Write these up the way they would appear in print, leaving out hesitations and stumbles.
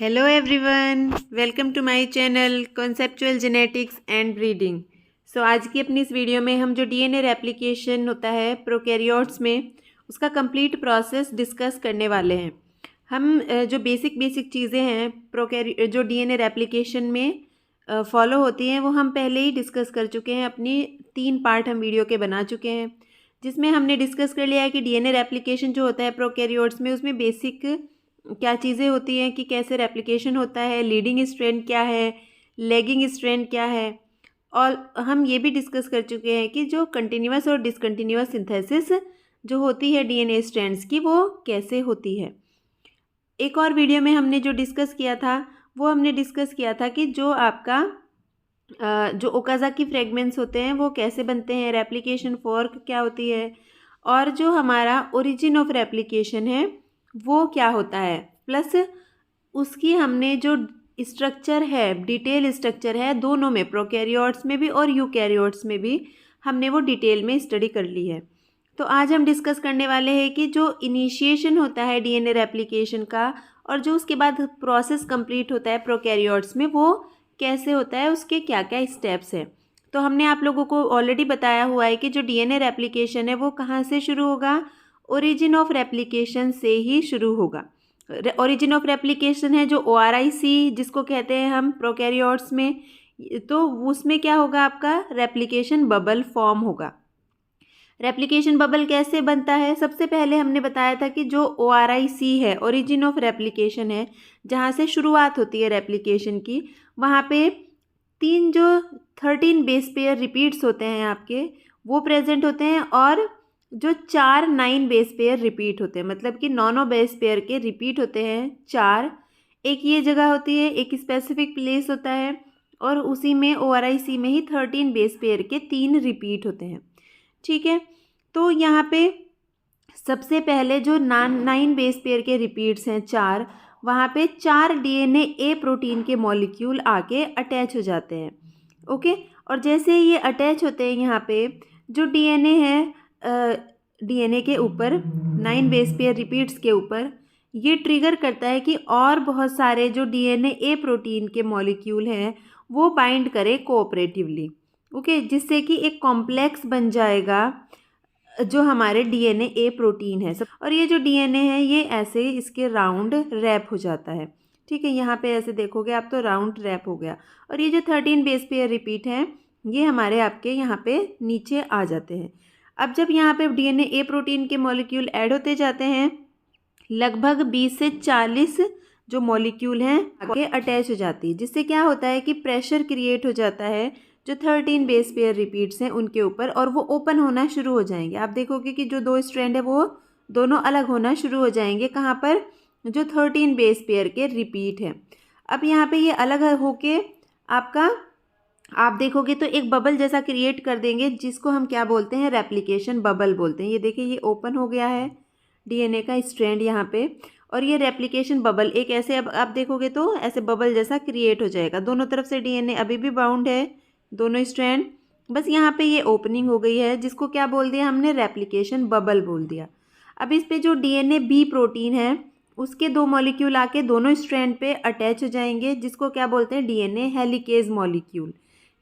Hello everyone, welcome to my channel conceptual genetics and breeding. आज की अपनी इस वीडियो में हम जो डीएनए रेप्लिकेशन होता है प्रोकैरियोट्स में, उसका कंप्लीट प्रोसेस डिस्कस करने वाले हैं। हम जो बेसिक चीज़ें हैं जो डीएनए रेप्लिकेशन में फॉलो होती हैं वो हम पहले ही डिस्कस कर चुके हैं। अपनी 3 पार्ट हम वीडियो के बना चुके हैं, जिसमें हमने डिस्कस कर लिया है कि डीएनए रेप्लिकेशन जो होता है प्रोकैरियोट्स में, उसमें बेसिक क्या चीज़ें होती हैं कि कैसे रेप्लिकेशन होता है, लीडिंग स्ट्रैंड क्या है, लैगिंग स्ट्रैंड क्या है। और हम ये भी डिस्कस कर चुके हैं कि जो कंटिन्यूअस और डिसकंटिन्यूअस सिंथेसिस जो होती है डीएनए स्ट्रैंड्स की, वो कैसे होती है। एक और वीडियो में हमने जो डिस्कस किया था वो हमने डिस्कस किया था कि जो आपका जो ओकाज़ाकी फ्रेगमेंट्स होते हैं वो कैसे बनते हैं, रेप्लिकेशन फॉर्क क्या होती है, और जो हमारा ओरिजिन ऑफ रेप्लिकेशन है वो क्या होता है। प्लस उसकी हमने जो स्ट्रक्चर है, डिटेल स्ट्रक्चर है दोनों में, प्रोकैरियोट्स में भी और यूकैरियोट्स में भी, हमने वो डिटेल में स्टडी कर ली है। तो आज हम डिस्कस करने वाले हैं कि जो इनिशिएशन होता है डीएनए रेप्लिकेशन का और जो उसके बाद प्रोसेस कंप्लीट होता है प्रोकैरियोट्स में, वो कैसे होता है, उसके क्या क्या स्टेप्स हैं। तो हमने आप लोगों को ऑलरेडी बताया हुआ है कि जो डीएनए रेप्लिकेशन है वो कहाँ से शुरू होगा, ओरिजिन ऑफ रेप्लिकेशन से ही शुरू होगा। ओरिजिन ऑफ रेप्लिकेशन है जो ORIC जिसको कहते हैं हम प्रोकैरियोट्स में, तो उसमें क्या होगा, आपका रेप्लिकेशन बबल फॉर्म होगा। रेप्लिकेशन बबल कैसे बनता है, सबसे पहले हमने बताया था कि जो ORIC है, ओरिजिन ऑफ रेप्लिकेशन है, जहाँ से शुरुआत होती है रेप्लिकेशन की, वहाँ पे 13 बेस पेयर रिपीट्स होते हैं आपके, वो प्रेजेंट होते हैं। और जो 4 9 बेस पेयर रिपीट होते हैं, मतलब कि 9 बेस पेयर के रिपीट होते हैं 4। एक ये जगह होती है, एक स्पेसिफिक प्लेस होता है, और उसी में ORIC में ही 13 बेस पेयर के 3 रिपीट होते हैं। ठीक है, तो यहाँ पे सबसे पहले जो 9 बेस पेयर के रिपीट्स हैं 4, वहाँ पे 4 DNA प्रोटीन के मॉलिक्यूल आके अटैच हो जाते हैं। ओके, और जैसे ये अटैच होते हैं यहाँ पे, जो DNA है DNA के ऊपर, 9 बेस पेयर रिपीट्स के ऊपर, ये ट्रिगर करता है कि और बहुत सारे जो DNA प्रोटीन के मॉलिक्यूल हैं वो बाइंड करें कोऑपरेटिवली। ओके, जिससे कि एक कॉम्प्लेक्स बन जाएगा जो हमारे DNA प्रोटीन है सब। और ये जो DNA है ये ऐसे इसके राउंड रैप हो जाता है। ठीक है, यहाँ पे ऐसे देखोगे आप तो राउंड रैप हो गया। और ये जो 13 बेस पेयर रिपीट हैं ये हमारे आपके यहाँ पे नीचे आ जाते हैं। अब जब यहाँ पे DNA प्रोटीन के मॉलिक्यूल ऐड होते जाते हैं, लगभग 20 से 40 जो मॉलिक्यूल हैं आगे अटैच हो जाती है, जिससे क्या होता है कि प्रेशर क्रिएट हो जाता है जो 13 बेस पेयर रिपीट्स हैं उनके ऊपर, और वो ओपन होना शुरू हो जाएंगे। आप देखोगे कि जो 2 स्ट्रैंड है वो दोनों अलग होना शुरू हो जाएंगे। कहाँ पर, जो 13 बेस पेयर के रिपीट हैं। अब यहाँ पे ये अलग होके आपका, आप देखोगे तो एक बबल जैसा क्रिएट कर देंगे, जिसको हम क्या बोलते हैं, रेप्लिकेशन बबल बोलते हैं। ये देखिए, ये ओपन हो गया है DNA का स्ट्रैंड यहाँ पे, और ये रेप्लिकेशन बबल एक ऐसे, अब आप देखोगे तो ऐसे बबल जैसा क्रिएट हो जाएगा। दोनों तरफ से DNA अभी भी बाउंड है, दोनों स्ट्रैंड, बस यहाँ पे ये ओपनिंग हो गई है, जिसको क्या बोल दिया हमने, रेप्लिकेशन बबल बोल दिया। अब इस पे जो DNA B प्रोटीन है उसके 2 मॉलिक्यूल आके दोनों स्ट्रैंड पे अटैच हो जाएंगे, जिसको क्या बोलते हैं, DNA helicase molecule.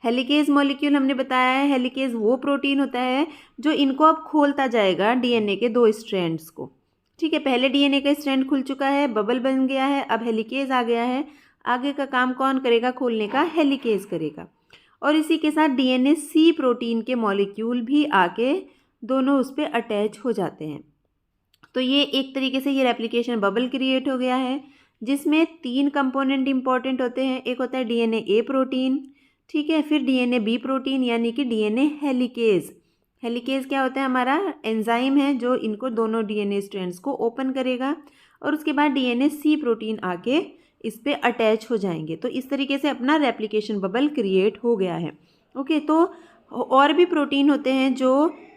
Helicase molecule हमने बताया है, हेलिकेज वो प्रोटीन होता है जो इनको अब खोलता जाएगा DNA के 2 स्ट्रैंड्स को। ठीक है, पहले DNA का स्ट्रैंड खुल चुका है, बबल बन गया है, अब हेलिकेज आ गया है। आगे का काम कौन करेगा, खोलने का, हेलिकेज करेगा। और इसी के साथ DNA C प्रोटीन के मॉलिक्यूल भी आके दोनों उस पर अटैच हो जाते हैं। तो ये एक तरीके से ये रेप्लिकेशन बबल क्रिएट हो गया है, जिसमें 3 कंपोनेंट इंपॉर्टेंट होते हैं। एक होता है DNA प्रोटीन, ठीक है, फिर DNA B प्रोटीन यानी कि DNA हेलिकेज। हेलिकेज क्या होता है, हमारा एंजाइम है जो इनको दोनों DNA स्ट्रैंड्स को ओपन करेगा, और उसके बाद DNA C प्रोटीन आके इस पे अटैच हो जाएंगे। तो इस तरीके से अपना रेप्लिकेशन बबल क्रिएट हो गया है। ओके, तो और भी प्रोटीन होते हैं जो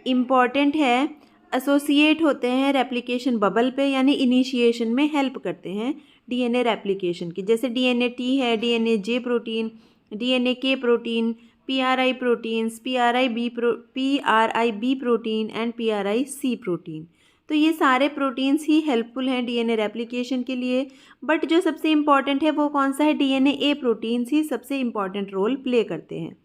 इम्पॉर्टेंट है, एसोसिएट होते हैं रेप्लिकेशन बबल पे, यानी इनिशिएशन में हेल्प करते हैं DNA रेप्लिकेशन की। जैसे DNA-T है, DNA-J protein, DNA-K protein, PRI proteins, PRIB protein and PRIC protein. तो ये सारे प्रोटीन्स ही हेल्पफुल हैं डीएनए रेप्लिकेशन के लिए। बट जो सबसे इम्पॉर्टेंट है वो कौन सा है, डीएनए ए प्रोटीन्स ही सबसे इम्पॉर्टेंट रोल प्ले करते हैं।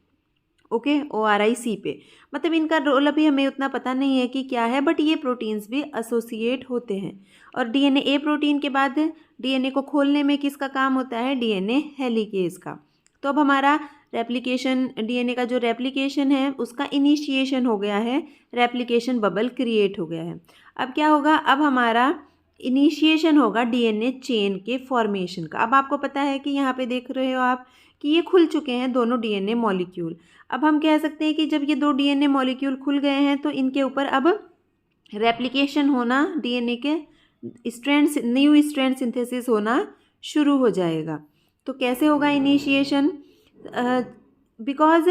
ओके, ORIC पे, मतलब इनका रोल अभी हमें उतना पता नहीं है कि क्या है, बट ये प्रोटीन्स भी एसोसिएट होते हैं। और डीएनए ए प्रोटीन के बाद डीएनए को खोलने में किसका काम होता है, डीएनए हेलिकेज का। तो अब हमारा रेप्लिकेशन, डीएनए का जो रेप्लिकेशन है उसका इनिशिएशन हो गया है, रेप्लिकेशन बबल क्रिएट हो गया है। अब क्या होगा, अब हमारा इनिशिएशन होगा डीएनए चेन के फॉर्मेशन का। अब आपको पता है कि यहाँ पे देख रहे हो आप कि ये खुल चुके हैं दोनों डीएनए मॉलिक्यूल। अब हम कह सकते हैं कि जब ये दो डीएनए मॉलिक्यूल खुल गए हैं तो इनके ऊपर अब रेप्लिकेशन होना, डीएनए के स्ट्रैंड, न्यू स्ट्रैंड सिंथेसिस होना शुरू हो जाएगा। तो कैसे होगा इनिशिएशन, बिकॉज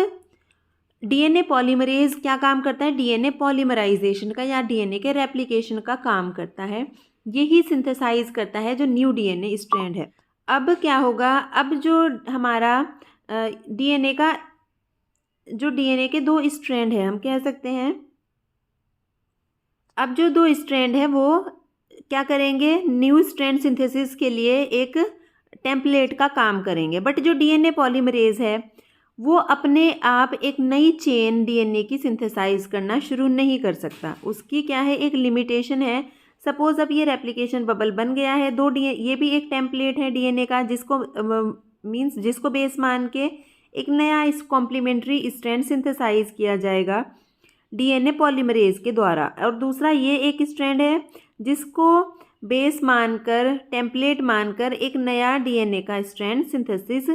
डीएनए पॉलीमरेज क्या काम करता है, डीएनए पॉलीमराइजेशन का या डीएनए के रेप्लिकेशन का काम करता है। यही सिंथेसाइज करता है जो न्यू डीएनए स्ट्रैंड है। अब क्या होगा, अब जो हमारा डीएनए का, जो डीएनए के दो स्ट्रैंड है, हम कह सकते हैं अब जो दो स्ट्रैंड है वो क्या करेंगे, न्यू स्ट्रैंड सिंथेसिस के लिए एक टेम्पलेट का काम करेंगे। बट जो डीएनए पॉलीमरेज है वो अपने आप एक नई चेन डीएनए की सिंथेसाइज करना शुरू नहीं कर सकता। उसकी क्या है, एक लिमिटेशन है। सपोज अब ये रेप्लिकेशन बबल बन गया है, दो ये भी एक टेम्पलेट है डीएनए का, जिसको मींस जिसको बेस मान के एक नया इस कॉम्प्लीमेंट्री स्ट्रैंड सिंथेसाइज किया जाएगा डीएनए पॉलीमरेज के द्वारा। और दूसरा ये एक स्ट्रैंड है जिसको बेस मानकर, टेम्पलेट मानकर एक नया डीएनए का स्ट्रैंड सिंथेसिस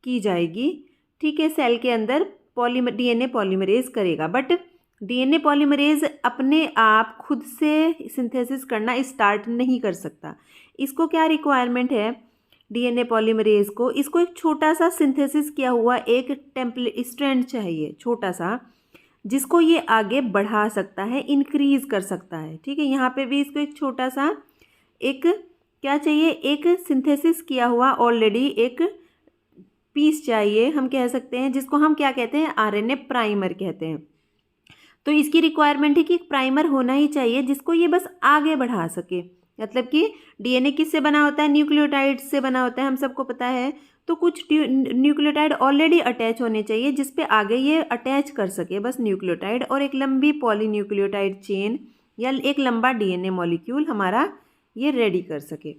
की जाएगी। ठीक है, सेल के अंदर डीएनए पॉलीमरेज करेगा। बट डीएनए पॉलीमरेज अपने आप खुद से सिंथेसिस करना स्टार्ट नहीं कर सकता। इसको क्या रिक्वायरमेंट है, डीएनए पॉलीमरेज को, इसको एक छोटा सा सिंथेसिस किया हुआ एक टेम्पलेट स्ट्रैंड चाहिए, छोटा सा, जिसको ये आगे बढ़ा सकता है, इंक्रीज कर सकता है। ठीक है, यहाँ पे भी इसको एक छोटा सा एक क्या चाहिए, एक सिंथेसिस किया हुआ ऑलरेडी एक पीस चाहिए, हम कह सकते हैं, जिसको हम क्या कहते हैं, आरएनए प्राइमर कहते हैं। तो इसकी रिक्वायरमेंट है कि एक प्राइमर होना ही चाहिए जिसको ये बस आगे बढ़ा सके। मतलब कि डीएनए किससे बना होता है, न्यूक्लियोटाइड से बना होता है, हम सबको पता है। तो कुछ न्यूक्लियोटाइड ऑलरेडी अटैच होने चाहिए जिस पे आगे ये अटैच कर सके, बस न्यूक्लियोटाइड, और एक लंबी पॉलीन्यूक्लियोटाइड चेन या एक लंबा डीएनए मॉलिक्यूल हमारा ये रेडी कर सके।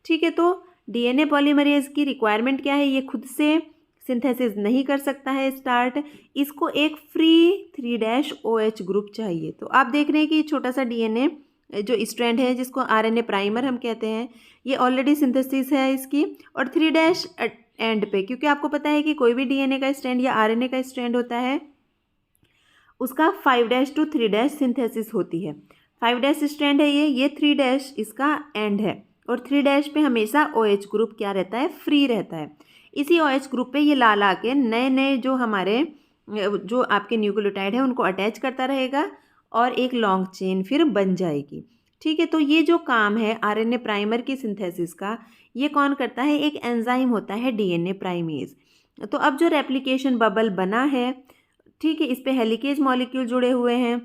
ठीक है, तो डीएनए पॉलीमरेज की रिक्वायरमेंट क्या है, ये खुद से सिंथेसिस नहीं कर सकता है स्टार्ट, इसको एक फ्री 3' OH ग्रुप चाहिए। तो आप देख रहे हैं कि छोटा सा डीएनए जो स्ट्रैंड है जिसको आरएनए प्राइमर हम कहते हैं, ये ऑलरेडी सिंथेसिस है इसकी, और 3' एंड पे, क्योंकि आपको पता है कि कोई भी डीएनए का स्ट्रैंड या आरएनए का स्ट्रैंड होता है उसका 5' to 3' सिंथेसिस होती है। 5' स्ट्रैंड है ये 3' इसका एंड है, और 3' पे हमेशा OH ग्रुप क्या रहता है, फ्री रहता है। इसी OH ग्रुप पे ये ला के नए नए जो हमारे जो आपके न्यूक्लियोटाइड है उनको अटैच करता रहेगा और एक लॉन्ग चेन फिर बन जाएगी। ठीक है, तो ये जो काम है आरएनए प्राइमर की सिंथेसिस का, ये कौन करता है, एक एंजाइम होता है डीएनए प्राइमेज। तो अब जो रेप्लिकेशन बबल बना है, ठीक है, इस पे हेलिकेज मॉलिक्यूल जुड़े हुए हैं,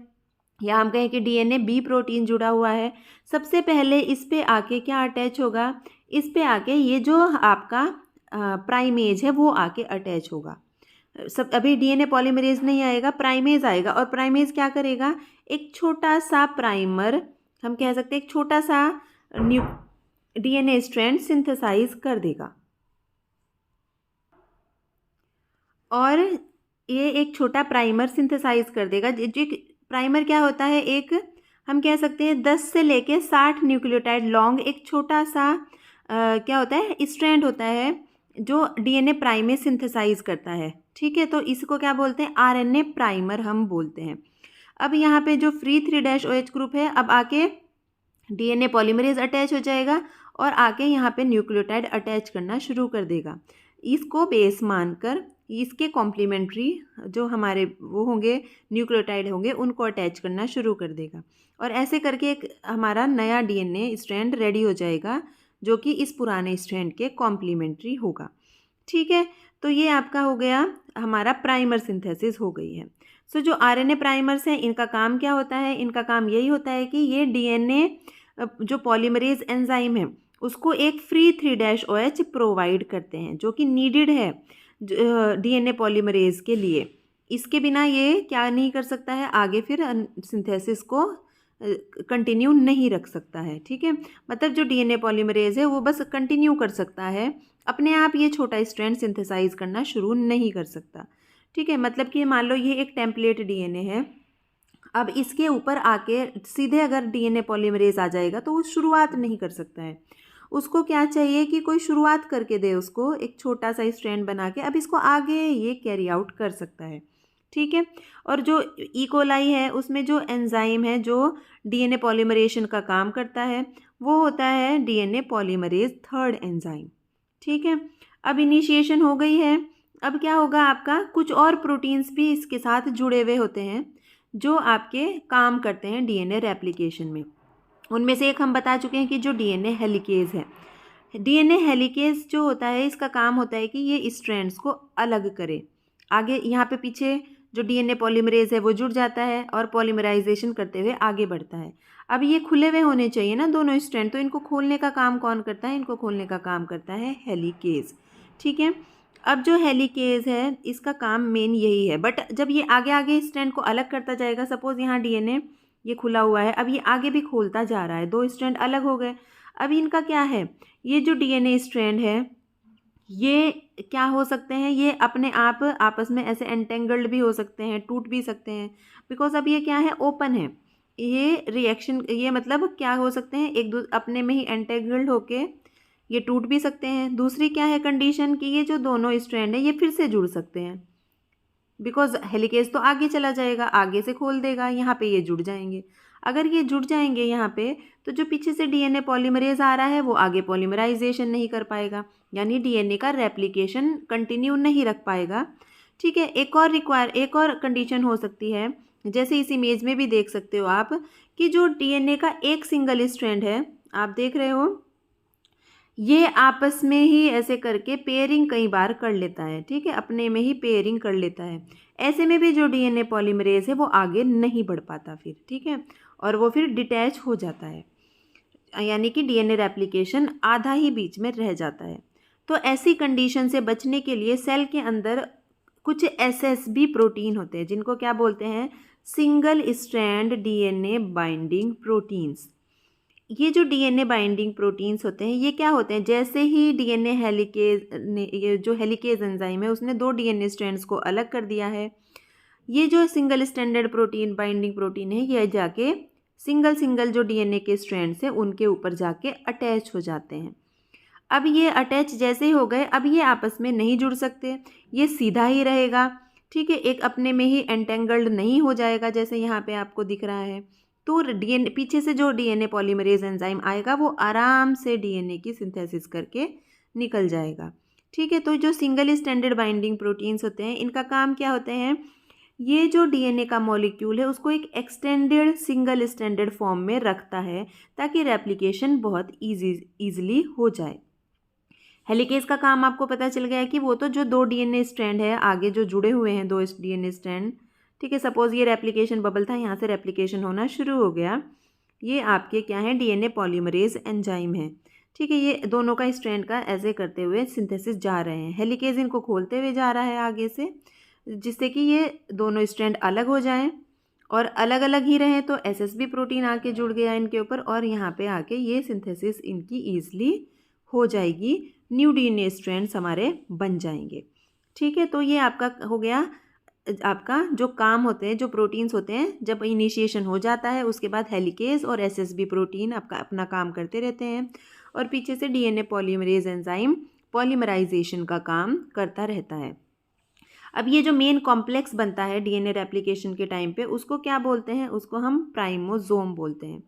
या हम कहें कि डीएनए बी प्रोटीन जुड़ा हुआ है। सबसे पहले इस पे आके क्या अटैच होगा, इस पे आके ये जो आपका प्राइमेज है वो आके अटैच होगा। सब अभी डीएनए पॉलीमरेज नहीं आएगा, प्राइमेज आएगा, और प्राइमेज क्या करेगा, एक छोटा सा प्राइमर, हम कह सकते हैं एक छोटा सा न्यू डीएनए स्ट्रैंड सिंथेसाइज कर देगा। और ये एक छोटा प्राइमर सिंथेसाइज कर देगा। जो प्राइमर क्या होता है, एक हम कह सकते हैं 10 से लेके 60 न्यूक्लियोटाइड लॉन्ग एक छोटा सा क्या होता है, स्ट्रैंड होता है जो डीएनए प्राइमेज सिंथेसाइज करता है। ठीक है, तो इसको क्या बोलते हैं, आरएनए प्राइमर हम बोलते हैं। अब यहाँ पे जो फ्री 3' OH ग्रुप है, अब आके डीएनए पॉलीमरेज अटैच हो जाएगा और आके यहाँ पे न्यूक्लियोटाइड अटैच करना शुरू कर देगा। इसको बेस मानकर इसके कॉम्प्लीमेंट्री जो हमारे वो होंगे न्यूक्लियोटाइड होंगे उनको अटैच करना शुरू कर देगा, और ऐसे करके एक हमारा नया डीएनए स्ट्रैंड रेडी हो जाएगा जो कि इस पुराने स्ट्रैंड के कॉम्प्लीमेंट्री होगा। ठीक है, तो ये आपका हो गया, हमारा प्राइमर सिंथेसिस हो गई है। सो जो आरएनए प्राइमर्स हैं इनका काम क्या होता है, इनका काम यही होता है कि ये डीएनए जो पॉलीमरेज एंजाइम है उसको एक फ्री 3' OH प्रोवाइड करते हैं, जो कि नीडेड है डीएनए पॉलीमरेज के लिए। इसके बिना ये क्या नहीं कर सकता है, आगे फिर सिंथेसिस को कंटिन्यू नहीं रख सकता है। ठीक है, मतलब जो डीएनए पॉलीमरेज है वो बस कंटिन्यू कर सकता है, अपने आप ये छोटा स्ट्रैंड सिंथेसाइज करना शुरू नहीं कर सकता। ठीक है, मतलब कि मान लो ये एक टेम्पलेट डीएनए है, अब इसके ऊपर आके सीधे अगर डीएनए पॉलीमरेज आ जाएगा तो वो शुरुआत नहीं कर सकता है। उसको क्या चाहिए कि कोई शुरुआत करके दे उसको, एक छोटा सा स्ट्रैंड बना के, अब इसको आगे ये कैरी आउट कर सकता है। ठीक है, और जो कोलाई है उसमें जो एंजाइम है जो डीएनए पॉलीमरेशन का काम करता है वो होता है डीएनए पॉलीमरेज 3rd एंजाइम। ठीक है, अब इनिशिएशन हो गई है, अब क्या होगा आपका, कुछ और प्रोटीन्स भी इसके साथ जुड़े हुए होते हैं जो आपके काम करते हैं डीएनए रेप्लिकेशन में। उनमें से एक हम बता चुके हैं कि जो डीएनए हेलिकेज है। डीएनए हेलिकेज जो होता है इसका काम होता है कि ये स्ट्रैंड्स को अलग करे। आगे यहाँ पे पीछे जो डीएनए पॉलीमरेज है वो जुड़ जाता है और पॉलीमराइजेशन करते हुए आगे बढ़ता है। अब ये खुले हुए होने चाहिए ना दोनों स्ट्रैंड, तो इनको खोलने का काम कौन करता है, इनको खोलने का काम करता है हेलिकेज। ठीक है, अब जो हेलिकेज है इसका काम मेन यही है, बट जब ये आगे आगे स्ट्रैंड को अलग करता जाएगा, सपोज यहाँ डीएनए ये खुला हुआ है, अब ये आगे भी खोलता जा रहा है, 2 स्ट्रैंड अलग हो गए। अब इनका क्या है, ये जो डीएनए स्ट्रैंड है ये क्या हो सकते हैं, ये अपने आप आपस में ऐसे एंटेंगल्ड भी हो सकते हैं, टूट भी सकते हैं, बिकॉज अब ये क्या है, ओपन है। ये रिएक्शन, ये मतलब क्या हो सकते हैं, अपने में ही एंटेंगल्ड होके ये टूट भी सकते हैं। दूसरी क्या है कंडीशन कि ये जो दोनों स्ट्रैंड है ये फिर से जुड़ सकते हैं, बिकॉज हेलिकेज तो आगे चला जाएगा, आगे से खोल देगा, यहाँ पे ये जुड़ जाएंगे। अगर ये जुड़ जाएंगे यहाँ पे तो जो पीछे से डीएनए पॉलीमरेज आ रहा है वो आगे पॉलीमराइजेशन नहीं कर पाएगा, यानी डीएनए का रेप्लिकेशन कंटिन्यू नहीं रख पाएगा। ठीक है, एक और कंडीशन हो सकती है, जैसे इस इमेज में भी देख सकते हो आप कि जो डीएनए का एक सिंगल स्ट्रैंड है, आप देख रहे हो ये आपस में ही ऐसे करके पेयरिंग कई बार कर लेता है। ठीक है, अपने में ही पेयरिंग कर लेता है। ऐसे में भी जो डीएनए पॉलीमरेज है वो आगे नहीं बढ़ पाता फिर। ठीक है, और वो फिर डिटैच हो जाता है, यानी कि डीएनए रेप्लिकेशन आधा ही बीच में रह जाता है। तो ऐसी कंडीशन से बचने के लिए सेल के अंदर कुछ एसएसबी प्रोटीन होते हैं जिनको क्या बोलते हैं, single strand DNA binding proteins. ये जो डीएनए बाइंडिंग प्रोटीन्स होते हैं ये क्या होते हैं, जैसे ही डीएनए हेलिकेज ने, ये जो हेलिकेज एंजाइम है उसने 2 डीएनए स्ट्रैंड्स को अलग कर दिया है, ये जो single stranded protein binding protein है ये जाके सिंगल जो डीएनए के स्ट्रैंड्स हैं उनके ऊपर जाके अटैच हो जाते हैं। अब ये अटैच जैसे ही हो गए, अब ये आपस में नहीं जुड़ सकते, ये सीधा ही रहेगा। ठीक है, एक अपने में ही एंटेंगल्ड नहीं हो जाएगा जैसे यहाँ पे आपको दिख रहा है। तो डीएनए पीछे से जो डीएनए पॉलीमरेज एंजाइम आएगा वो आराम से डीएनए की सिंथेसिस करके निकल जाएगा। ठीक है, तो जो सिंगल स्ट्रैंडेड बाइंडिंग प्रोटीन्स होते हैं इनका काम क्या होते हैं, ये जो डीएनए का मॉलिक्यूल है उसको एक एक्सटेंडेड सिंगल स्ट्रैंडेड फॉर्म में रखता है ताकि रेप्लिकेशन बहुत ईजिली हो जाए। हेलिकेज का काम आपको पता चल गया है कि वो तो जो 2 डीएनए स्ट्रैंड है आगे जो जुड़े हुए हैं 2 डीएनए स्ट्रैंड। ठीक है, सपोज ये रेप्लिकेशन बबल था, यहाँ से रेप्लिकेशन होना शुरू हो गया, ये आपके क्या है, डीएनए पॉलीमरेज एंजाइम है। ठीक है, ये दोनों का स्ट्रैंड का ऐसे करते हुए सिंथेसिस जा रहे हैं, हेलिकेज इनको खोलते हुए जा रहा है आगे से, जिससे कि ये दोनों स्ट्रैंड अलग हो जाएं, और अलग अलग ही रहें तो एसएसबी प्रोटीन आके जुड़ गया इनके ऊपर, और यहाँ पे आके ये सिंथेसिस इनकी ईजिली हो जाएगी, न्यू डीएनए स्ट्रैंड्स हमारे बन जाएंगे। ठीक है, तो ये आपका हो गया, आपका जो काम होते हैं, जो प्रोटीन्स होते हैं, जब इनिशिएशन हो जाता है उसके बाद हेलिकेज और एसएसबी प्रोटीन आपका अपना काम करते रहते हैं, और पीछे से डीएनए पॉलीमरेज एंजाइम पॉलीमराइजेशन का काम करता रहता है। अब ये जो मेन कॉम्प्लेक्स बनता है डीएनए रेप्लिकेशन के टाइम पे उसको क्या बोलते हैं, उसको हम प्राइमोसोम बोलते हैं।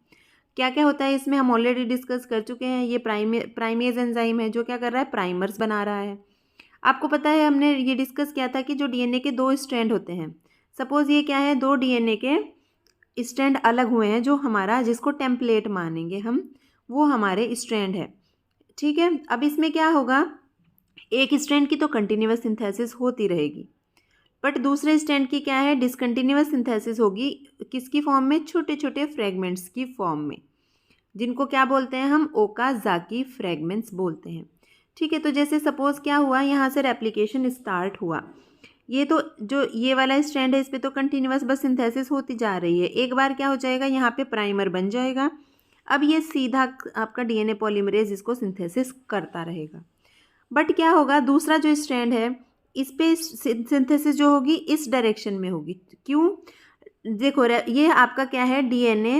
क्या क्या होता है इसमें हम ऑलरेडी डिस्कस कर चुके हैं। ये प्राइमेज एंजाइम है जो क्या कर रहा है, प्राइमर्स बना रहा है। आपको पता है हमने ये डिस्कस किया था कि जो डीएनए के 2 स्ट्रैंड होते हैं, सपोज ये क्या है, 2 डीएनए के स्ट्रैंड अलग हुए हैं, जो हमारा जिसको टेम्पलेट मानेंगे हम, वो हमारे स्ट्रैंड है। ठीक है, अब इसमें क्या होगा, एक स्ट्रैंड की तो कंटिन्यूअस सिंथेसिस होती रहेगी, बट दूसरे स्ट्रैंड की क्या है, डिसकंटिन्यूअस सिंथेसिस होगी। किसकी फॉर्म में, छोटे छोटे फ्रेगमेंट्स की फॉर्म में, जिनको क्या बोलते हैं हम, ओकाज़ाकी फ्रेगमेंट्स बोलते हैं। ठीक है, तो जैसे सपोज क्या हुआ, यहाँ से रेप्लिकेशन स्टार्ट हुआ, ये तो जो ये वाला स्ट्रैंड है इस पे तो कंटिन्यूअस बस सिंथेसिस होती जा रही है। एक बार क्या हो जाएगा, यहाँ पे प्राइमर बन जाएगा। अब ये सीधा आपका डीएनए पॉलीमरेज इसको सिंथेसिस करता रहेगा। बट क्या होगा, दूसरा जो स्ट्रैंड है इस पे सिंथेसिस जो होगी इस डायरेक्शन में होगी। क्यों, देखो ये आपका क्या है, डीएनए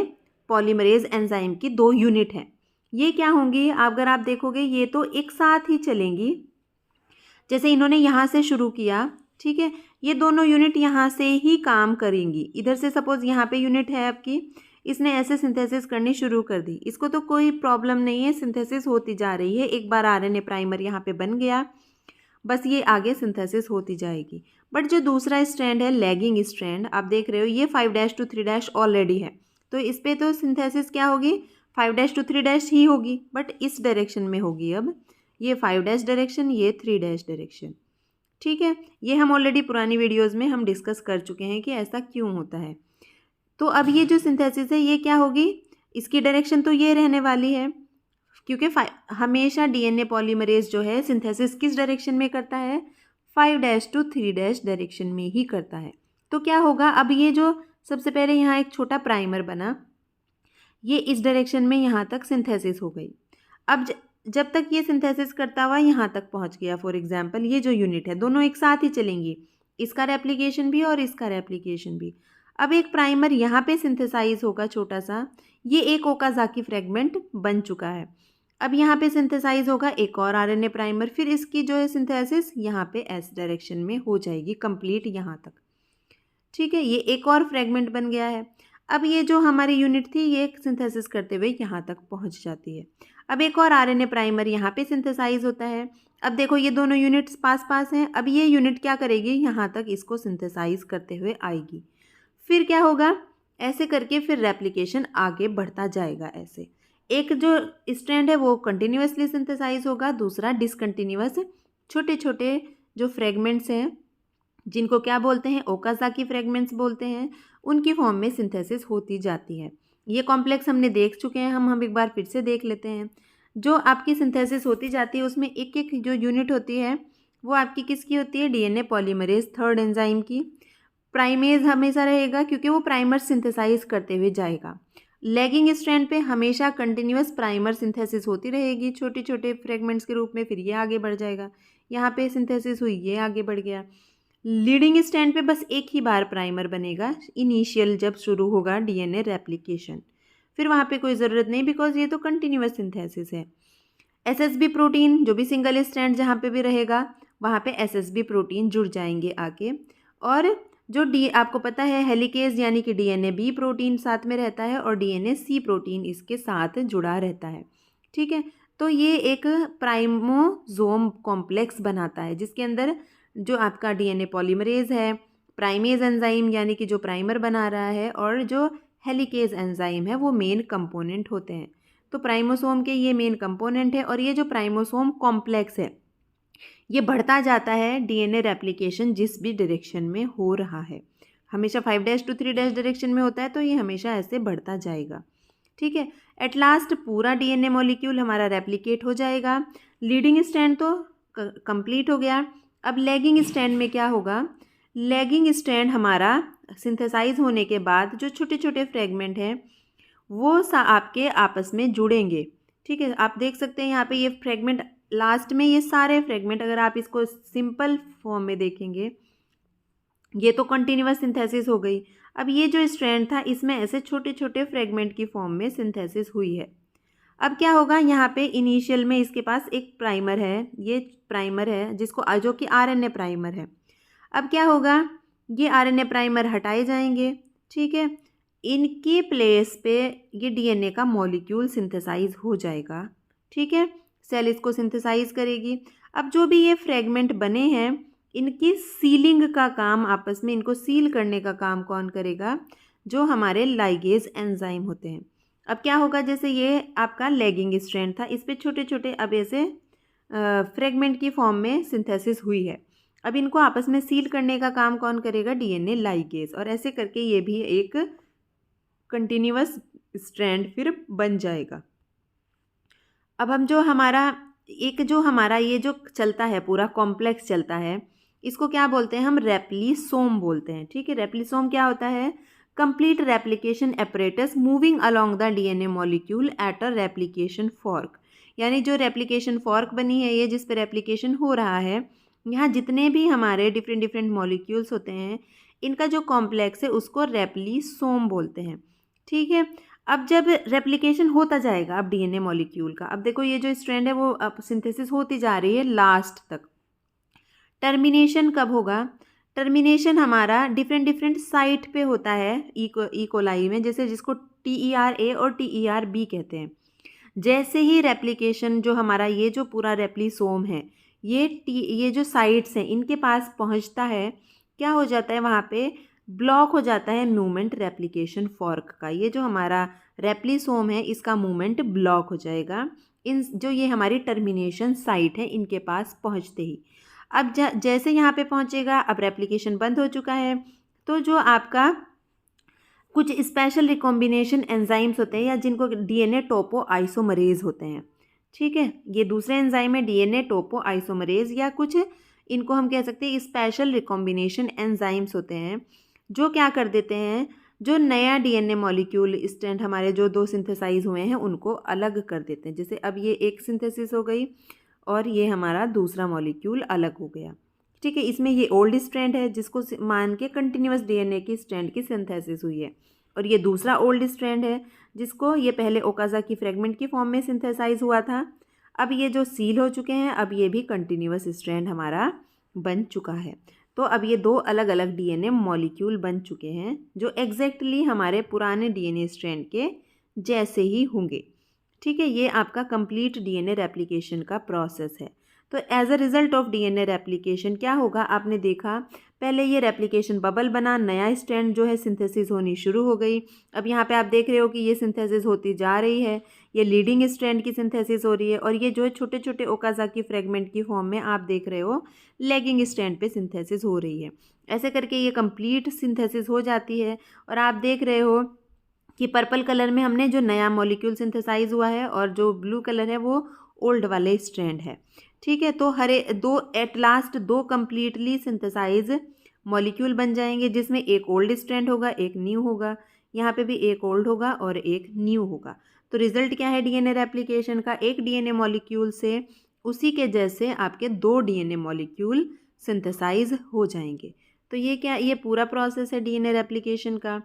पॉलीमरेज एंजाइम की 2 यूनिट है। ये क्या होंगी, अगर आप देखोगे ये तो एक साथ ही चलेंगी। जैसे इन्होंने यहाँ से शुरू किया, ठीक है, ये दोनों यूनिट यहाँ से ही काम करेंगी। इधर से सपोज यहाँ पे यूनिट है आपकी, इसने ऐसे सिंथेसिस करनी शुरू कर दी, इसको तो कोई प्रॉब्लम नहीं है, सिंथेसिस होती जा रही है। एक बार आरएनए प्राइमर यहाँ पे बन गया, बस ये आगे सिंथेसिस होती जाएगी। बट जो दूसरा स्ट्रैंड है, लैगिंग स्ट्रैंड, आप देख रहे हो ये 5' to 3' ऑलरेडी है, तो इस पर तो सिंथेसिस क्या होगी, 5' to 3' ही होगी, बट इस डायरेक्शन में होगी। अब ये 5' डायरेक्शन, ये 3' डायरेक्शन। ठीक है, ये हम ऑलरेडी पुरानी वीडियोज़ में हम डिस्कस कर चुके हैं कि ऐसा क्यों होता है। तो अब ये जो सिंथेसिस है ये क्या होगी, इसकी डायरेक्शन तो ये रहने वाली है, क्योंकि हमेशा डीएनए पॉलीमरेज जो है सिंथेसिस किस डायरेक्शन में करता है, 5' to 3' डायरेक्शन में ही करता है। तो क्या होगा, अब ये जो सबसे पहले यहाँ एक छोटा प्राइमर बना, ये इस डायरेक्शन में यहाँ तक सिंथेसिस हो गई। अब जब तक ये सिंथेसिस करता हुआ यहाँ तक पहुँच गया, फॉर एग्जांपल ये जो यूनिट है दोनों एक साथ ही चलेंगी, इसका रेप्लिकेशन भी और इसका रेप्लिकेशन भी। अब एक प्राइमर यहाँ पे सिंथेसाइज होगा छोटा सा, ये एक ओकाज़ाकी फ्रेगमेंट बन चुका है। अब यहाँ पे सिंथेसाइज होगा एक और आरएनए प्राइमर, फिर इसकी जो है सिंथेसिस यहाँ पे एस डायरेक्शन में हो जाएगी कंप्लीट यहाँ तक। ठीक है, ये एक और फ्रेगमेंट बन गया है। अब ये जो हमारी यूनिट थी ये सिंथेसिस करते हुए यहाँ तक पहुँच जाती है। अब एक और आरएनए प्राइमर यहाँ पे सिंथेसाइज होता है। अब देखो ये दोनों यूनिट्स पास पास हैं, अब ये यूनिट क्या करेगी, यहाँ तक इसको सिंथेसाइज करते हुए आएगी। फिर क्या होगा, ऐसे करके फिर रेप्लिकेशन आगे बढ़ता जाएगा। ऐसे एक जो स्ट्रैंड है वो कंटिन्यूअसली सिंथेसाइज होगा, दूसरा डिसकंटिन्यूअस, छोटे छोटे जो फ्रेगमेंट्स हैं जिनको क्या बोलते हैं, ओकाज़ाकी फ्रेगमेंट्स बोलते हैं, उनकी फॉर्म में सिंथेसिस होती जाती है। ये कॉम्प्लेक्स हमने देख चुके हैं, हम एक बार फिर से देख लेते हैं। जो आपकी सिंथेसिस होती जाती है उसमें एक एक जो यूनिट होती है वो आपकी किसकी होती है, डीएनए पॉलीमरेज 3rd एंजाइम की। प्राइमेज हमेशा रहेगा क्योंकि वो प्राइमर सिंथेसाइज करते हुए जाएगा। लैगिंग स्ट्रैंड पे हमेशा कंटिन्यूअस प्राइमर सिंथेसिस होती रहेगी छोटे छोटे फ्रेगमेंट्स के रूप में, फिर ये आगे बढ़ जाएगा। यहाँ पे सिंथेसिस हुई, ये आगे बढ़ गया। लीडिंग स्ट्रैंड पे बस एक ही बार प्राइमर बनेगा इनिशियल जब शुरू होगा डीएनए रेप्लिकेशन, फिर वहाँ पे कोई ज़रूरत नहीं, बिकॉज ये तो कंटिन्यूअस सिंथेसिस है। एसएसबी प्रोटीन जो भी सिंगल स्ट्रैंड जहाँ पे भी रहेगा वहाँ पे एसएसबी प्रोटीन जुड़ जाएंगे आगे। और जो आपको पता है हेलिकेज यानी कि डीएनए बी प्रोटीन साथ में रहता है और डीएनए सी प्रोटीन इसके साथ जुड़ा रहता है। ठीक है, तो ये एक प्राइमोसोम कॉम्प्लेक्स बनाता है जिसके अंदर जो आपका डीएनए पॉलीमरेज है, प्राइमेज एंजाइम यानी कि जो प्राइमर बना रहा है, और जो हेलिकेज एंजाइम है वो मेन कंपोनेंट होते हैं। तो प्राइमोसोम के ये मेन कंपोनेंट है और ये जो प्राइमोसोम कॉम्प्लेक्स है ये बढ़ता जाता है डीएनए रेप्लिकेशन जिस भी डायरेक्शन में हो रहा है। हमेशा 5' to 3' डायरेक्शन में होता है तो ये हमेशा ऐसे बढ़ता जाएगा। ठीक है, एट लास्ट पूरा डीएनए मॉलिक्यूल हमारा रेप्लिकेट हो जाएगा। लीडिंग स्ट्रैंड तो कंप्लीट हो गया। अब लैगिंग स्ट्रैंड में क्या होगा, लैगिंग स्ट्रैंड हमारा सिंथेसाइज होने के बाद जो छोटे छोटे फ्रेगमेंट हैं वो आपके आपस में जुड़ेंगे। ठीक है, आप देख सकते हैं यहाँ पे ये फ्रेगमेंट लास्ट में, ये सारे फ्रेगमेंट अगर आप इसको सिंपल फॉर्म में देखेंगे ये तो कंटिन्यूअस सिंथेसिस हो गई। अब ये जो स्ट्रैंड था इसमें ऐसे छोटे छोटे फ्रेगमेंट की फॉर्म में सिंथेसिस हुई है। अब क्या होगा, यहाँ पे इनिशियल में इसके पास एक प्राइमर है, ये प्राइमर है जिसको जो कि आरएनए प्राइमर है। अब क्या होगा, ये आरएनए प्राइमर हटाए जाएंगे। ठीक है, इनकी प्लेस पे ये डीएनए का मॉलिक्यूल सिंथेसाइज हो जाएगा। ठीक है, सेल इसको सिंथेसाइज करेगी। अब जो भी ये फ्रेगमेंट बने हैं इनकी सीलिंग का काम, आपस में इनको सील करने का काम कौन करेगा, जो हमारे लाइगेज एंजाइम होते हैं। अब क्या होगा, जैसे ये आपका लैगिंग स्ट्रैंड था, इस पे छोटे छोटे अब ऐसे फ्रेगमेंट की फॉर्म में सिंथेसिस हुई है। अब इनको आपस में सील करने का काम कौन करेगा? DNA ligase. और ऐसे करके ये भी एक कंटिन्यूअस स्ट्रैंड फिर बन जाएगा। अब हम जो हमारा ये जो चलता है पूरा कॉम्प्लेक्स चलता है, इसको क्या बोलते हैं? हम रेप्लिसोम बोलते हैं। ठीक है, रेप्लिसोम क्या होता है? Complete replication apparatus moving along the DNA molecule at a replication fork. यानी जो रेप्लिकेशन फॉर्क बनी है, ये जिस पे रेप्लिकेशन हो रहा है, यहाँ जितने भी हमारे डिफरेंट डिफरेंट मॉलिक्यूल्स होते हैं, इनका जो कॉम्प्लेक्स है उसको रेप्लिसोम बोलते हैं। ठीक है, अब जब रेप्लिकेशन होता जाएगा अब डीएनए मॉलिक्यूल का, अब देखो ये जो स्ट्रैंड है वो अब सिंथेसिस होती जा रही है लास्ट तक। टर्मिनेशन कब होगा? टर्मिनेशन हमारा डिफरेंट डिफरेंट साइट पे होता है इकोलाई में, जैसे जिसको TERA और TERB कहते हैं। जैसे ही रेप्लिकेशन जो हमारा ये जो पूरा रेप्लिसोम है, ये जो साइट्स हैं इनके पास पहुंचता है, क्या हो जाता है? वहाँ पे ब्लॉक हो जाता है मूवमेंट रेप्लिकेशन फॉर्क का। ये जो हमारा रेप्लिसोम है इसका मूवमेंट ब्लॉक हो जाएगा इन जो ये हमारी टर्मिनेशन साइट है इनके पास पहुँचते ही। अब जैसे यहाँ पे पहुँचेगा, अब रेप्लिकेशन बंद हो चुका है, तो जो आपका कुछ स्पेशल रिकॉम्बिनेशन एंजाइम्स होते हैं या जिनको डीएनए टोपो आइसोमरेज होते हैं। ठीक है, ये दूसरे एंजाइम है डीएनए टोपो आइसोमरेज, या कुछ इनको हम कह सकते हैं स्पेशल रिकॉम्बिनेशन एंजाइम्स होते हैं, जो क्या कर देते हैं? जो नया डीएनए मॉलिक्यूल स्ट्रैंड हमारे जो दो सिंथेसाइज हुए हैं उनको अलग कर देते हैं। जैसे अब ये एक सिंथेसिस हो गई और ये हमारा दूसरा मॉलिक्यूल अलग हो गया। ठीक है, इसमें ये ओल्ड स्ट्रैंड है जिसको मान के कंटिन्यूअस डीएनए की स्ट्रैंड की सिंथेसिस हुई है, और ये दूसरा ओल्ड स्ट्रैंड है जिसको ये पहले ओकाज़ाकी फ्रेगमेंट की फॉर्म में सिंथेसाइज हुआ था। अब ये जो सील हो चुके हैं, अब ये भी कंटिन्यूअस स्ट्रैंड हमारा बन चुका है। तो अब ये दो अलग अलग डीएनए मॉलिक्यूल बन चुके हैं जो एग्जैक्टली हमारे पुराने डीएनए स्ट्रैंड के जैसे ही होंगे। ठीक है, ये आपका कंप्लीट डीएनए रेप्लिकेशन का प्रोसेस है। तो as a result of DNA replication क्या होगा? आपने देखा पहले ये रेप्लिकेशन बबल बना, नया स्ट्रैंड जो है सिंथेसिस होनी शुरू हो गई। अब यहाँ पे आप देख रहे हो कि ये सिंथेसिस होती जा रही है, ये लीडिंग स्ट्रैंड की सिंथेसिस हो रही है, और ये जो है छोटे छोटे ओकाज़ाकी फ्रेगमेंट की फॉर्म में आप देख रहे हो लैगिंग स्ट्रैंड पे सिंथेसिस हो रही है। ऐसे करके ये कंप्लीट सिंथेसिस हो जाती है, और आप देख रहे हो कि पर्पल कलर में हमने जो नया मॉलिक्यूल सिंथेसाइज हुआ है और जो ब्लू कलर है वो ओल्ड वाले स्ट्रैंड है। ठीक है, तो हरे दो एट लास्ट दो कंप्लीटली सिंथेसाइज मॉलिक्यूल बन जाएंगे जिसमें एक ओल्ड स्ट्रैंड होगा, एक न्यू होगा। यहाँ पे भी एक ओल्ड होगा और एक न्यू होगा। तो रिजल्ट क्या है डीएनए रेप्लिकेशन का? एक डीएनए मॉलिक्यूल से उसी के जैसे आपके दो डीएनए मॉलिक्यूल सिंथेसाइज हो जाएंगे। तो ये पूरा प्रोसेस है डीएनए रेप्लिकेशन का।